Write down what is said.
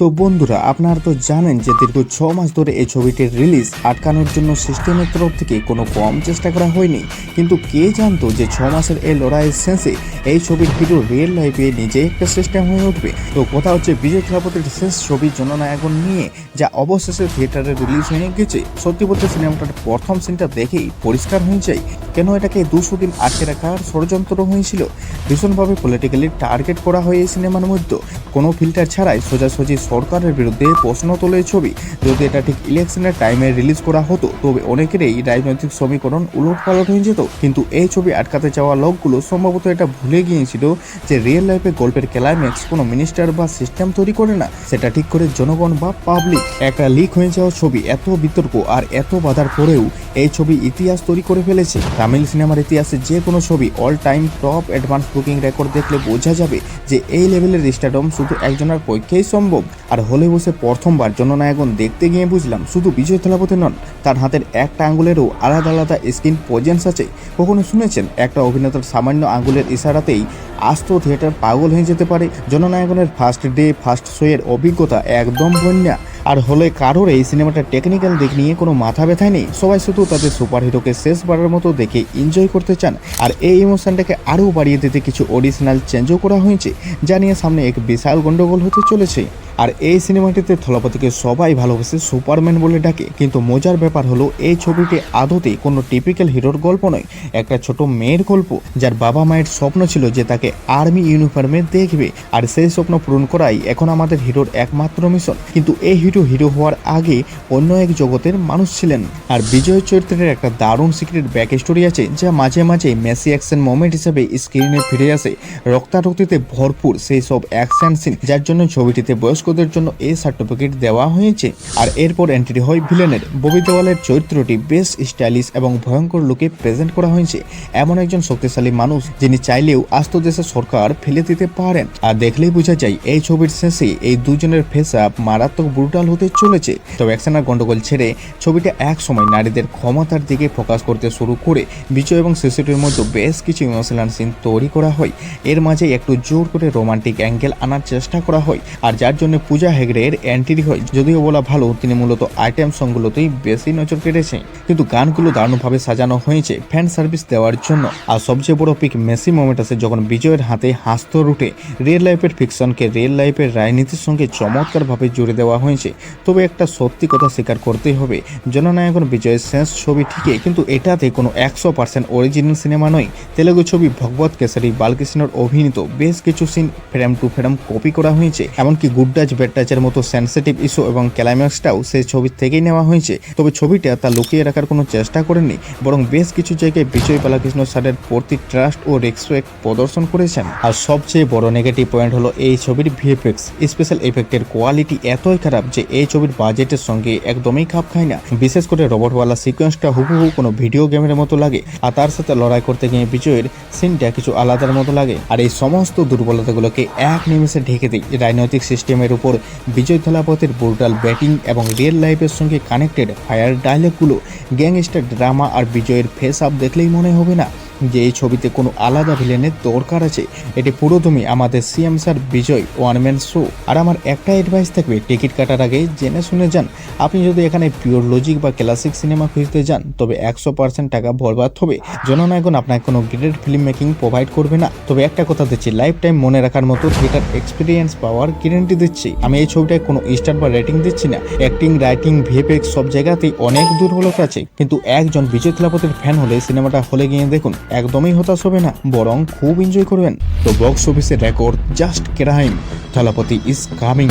তো বন্ধুরা, আপনারা তো জানেন যে দীর্ঘ 6 মাস ধরে এই ছবিটির রিলিজ আটকানোর জন্য সিস্টেমের তরফ থেকে কোনো কম চেষ্টা করা হয়নি। কিন্তু কে জানতো যে 6 মাসের এই লড়াইয়ের শেষে এই ছবির হিরো রিয়েল লাইফে নিজে একটা সিস্টেম হয়ে উঠবে। তো কথা হচ্ছে বিজয় থালাপতির শেষ ছবি জননায়কন নিয়ে, যা অবশেষে থিয়েটারে রিলিজ হয়ে গেছে। সত্যি বলতে সিনেমাটার প্রথম সিনটা দেখেই পরিষ্কার হয়ে যায় কেন এটাকে 200 দিন আটকে রাখার ষড়যন্ত্র হয়েছিল। ভীষণভাবে পলিটিক্যালি টার্গেট করা হয় এই সিনেমার মধ্যে, কোনো ফিল্টার ছাড়াই সোজাসুজি সরকারের বিরুদ্ধে প্রশ্ন তোলে ছবি। যদি এটা ঠিক ইলেকশনের টাইমে রিলিজ করা হতো তবে অনেকেরই রাজনৈতিক সমীকরণ উলটপালট হয়ে যেত। কিন্তু এই ছবি আটকাতে যাওয়া লোকগুলো সম্ভবত এটা ভুলে গিয়েছিল যে রিয়েল লাইফে গল্পের ক্লাইম্যাক্স কোনো মিনিস্টার বা সিস্টেম তৈরি করে না, সেটা ঠিক করে জনগণ বা পাবলিক। একটা লিক হয়ে যাওয়া ছবি, এত বিতর্ক আর এত বাধার পরেও এই ছবি ইতিহাস তৈরি করে ফেলেছে। তামিল সিনেমার ইতিহাসে যে কোনো ছবি all time top advance booking record দেখলে বোঝা যাবে যে এই লেভেলের স্টারডম শুধু একজনের পক্ষেই সম্ভব। আর হলে বসে প্রথমবার জননায়কন দেখতে গিয়ে বুঝলাম শুধু বিজয় থালাপতি নন, তার হাতের একটা আঙ্গুলেরও আলাদা আলাদা স্ক্রিন প্রেজেন্স আছে। কখনো শুনেছেন একটা অভিনেতার সামান্য আঙ্গুলের ইশারাতেই আস্ত থিয়েটার পাগল হয়ে যেতে পারে? জননায়কনের ফার্স্ট ডে ফার্স্ট শো এর অভিজ্ঞতা একদম বন্যা। আর হলে কারোর এই সিনেমাটার টেকনিক্যাল দিক নিয়ে কোনো মাথা ব্যথা নেই, সবাই শুধু তাদের সুপারহিরোকে শেষবারের মতো দেখে এনজয় করতে চান। আর এই ইমোশনটাকে আরও বাড়িয়ে দিতে কিছু অডিশনাল চেঞ্জও করা হয়েছে, যা নিয়ে সামনে এক বিশাল গন্ডগোল হতে চলেছে। আর এই সিনেমাটিতে থলাপতিকে সবাই ভালোবাসে, সুপারম্যান বলে ডাকে। কিন্তু মজার ব্যাপার হলো এই ছবিটি আদতে কোনো টিপিক্যাল হিরোর গল্প নয়, একটা ছোট মেয়ের গল্প যার বাবা মায়ের স্বপ্ন ছিল যে তাকে আর্মি ইউনিফর্মে দেখবে। আর সেই স্বপ্ন পূরণ করাই এখন আমাদের হিরোর একমাত্র মিশন। কিন্তু এই হিরো হওয়ার আগে অন্য এক জগতের মানুষ ছিলেন। আর বিজয় চরিত্রের একটা দারুণ সিক্রেট ব্যাক স্টোরি আছে, যা মাঝে মাঝে মেসি অ্যাকশন মোমেন্ট হিসেবে স্ক্রিনে ফিরে আসে। রক্তারক্তিতে ভরপুর সেই সব অ্যাকশন সিন, যার জন্য ছবিটিতে বয়স্কদের জন্য এই সার্টিফিকেট দেওয়া হয়েছে। আর এরপর এন্ট্রি হয় ভিলেনের। ববি দেওয়ালের চরিত্রটি বেশ স্টাইলিশ এবং ভয়ঙ্কর লুকে প্রেজেন্ট করা হয়েছে। এমন একজন শক্তিশালী মানুষ যিনি চাইলেও আস্ত দেশের সরকার ফেলে দিতে পারেন। আর দেখলেই বোঝা যায় এই ছবির শেষে এই দুজনের ফেস আপ মারাত্মক ব্রুটাল হতে চলেছে। তবে অ্যাকশন আর গন্ডগোল ছেড়ে ছবিটা এক সময় নারীদের ক্ষমতার দিকে ফোকাস করতে শুরু করে বিজয় এবং শিশুটির মধ্যে বেশ কিছু ইমোশনাল সিন তৈরি করা হয়। এর মাঝে একটু জোর করে রোমান্টিক অ্যাঙ্গেল আনার চেষ্টা করা হয়, আর যার জন্য পূজা হেগড়ের এন্ট্রি হয়। যদিও বলা ভালো, তিনি মূলত আইটেম সংগুলোতেই বেশি নজর কেড়েছে, কিন্তু গানগুলো দারুণভাবে সাজানো হয়েছে ফ্যান সার্ভিস দেওয়ার জন্য। আর সবচেয়ে বড় পিক মেসি মোমেন্ট আছে যখন বিজয়ের হাতে হাস্তর উঠে। রিয়েল লাইফের ফিকশনকে রিয়েল লাইফের রাজনীতির সঙ্গে চমৎকারভাবে জুড়ে দেওয়া হয়েছে। তবে একটা সত্যি কথা স্বীকার করতেই হবে, জননায়কন বিজয়ের শেষ ছবি ঠিকই, কিন্তু এটাতে কোনো 100% অরিজিনাল সিনেমা নয়। তেলেগু ছবি ভগবত কেশরী বালকৃষ্ণর অভিনীত বেশ কিছু scene frame to frame copy করা হয়েছে। এমনকি গুড টাচ ব্যাড টাচের মতো সেন্সিটিভ ইস্যু এবং ক্লাইম্যাক্সটাও সেই ছবি থেকেই নেওয়া হয়েছে। তবে ছবিটা তা লুকিয়ে রাখার কোনো চেষ্টা করেনি, বরং বেশ কিছু জায়গায় বিজয় বালকৃষ্ণ স্যারের প্রতি ট্রাস্ট ও রেসপেক্ট প্রদর্শন করেছেন। আর সবচেয়ে বড় নেগেটিভ পয়েন্ট হলো এই ছবির ভিএফএক্স স্পেশাল এফেক্টের কোয়ালিটি এতই খারাপ যে এই ছবির বাজেটের সঙ্গে একদমই খাপ খায় না। বিশেষ করে রোবটওয়ালা সিকোয়েন্সটা হুবহু কোনো ভিডিও গেমের মতো লাগে, আর তার সাথে লড়াই করতে গিয়ে বিজয়ের সিনটা কিছু আলাদার মতো লাগে। আর এই সমস্ত দুর্বলতাগুলোকে এক নিমেষে ঢেকে দেয় রাজনৈতিক সিস্টেমের উপর বিজয় থালাপতির ব্রুটাল ব্যাটিং এবং রিয়েল লাইফের সঙ্গে কানেক্টেড ফায়ার ডায়লগগুলো, গ্যাংস্টার ড্রামা আর বিজয়ের ফেস আপ দেখলেই মনে হবে না যে এই ছবিতে কোনো আলাদা ভিলেনের দরকার আছে। এটি পুরোদমই আমাদের সিএম স্যার বিজয় ওয়ান ম্যান শো। আর আমার একটা অ্যাডভাইস থাকবে, টিকিট কাটার আগে জেনে শুনে যান। আপনি যদি এখানে পিওর লজিক বা ক্লাসিক সিনেমা খুঁজতে যান তবে 100% টাকা বরবাদ হবে। জননায়কন আপনাকে কোনো গ্রেট ফিল্ম মেকিং প্রোভাইড করবে না, তবে একটা কথা দিচ্ছি, লাইফ টাইম মনে রাখার মতো থিয়েটার এক্সপিরিয়েন্স পাওয়ার গ্যারান্টি দিচ্ছি। আমি এই ছবিটায় কোনো স্টার বা রেটিং দিচ্ছি না। অ্যাক্টিং, রাইটিং, ভিএফএক্স সব জায়গাতেই অনেক দুর্বলতা আছে, কিন্তু একজন বিজয় থালাপতির ফ্যান হলে সিনেমাটা হলে গিয়ে দেখুন, একদমই হতাশ হবে না, বরং খুব এনজয় করবেন। তো বক্স অফিসের record just crime, Thalapathy is coming.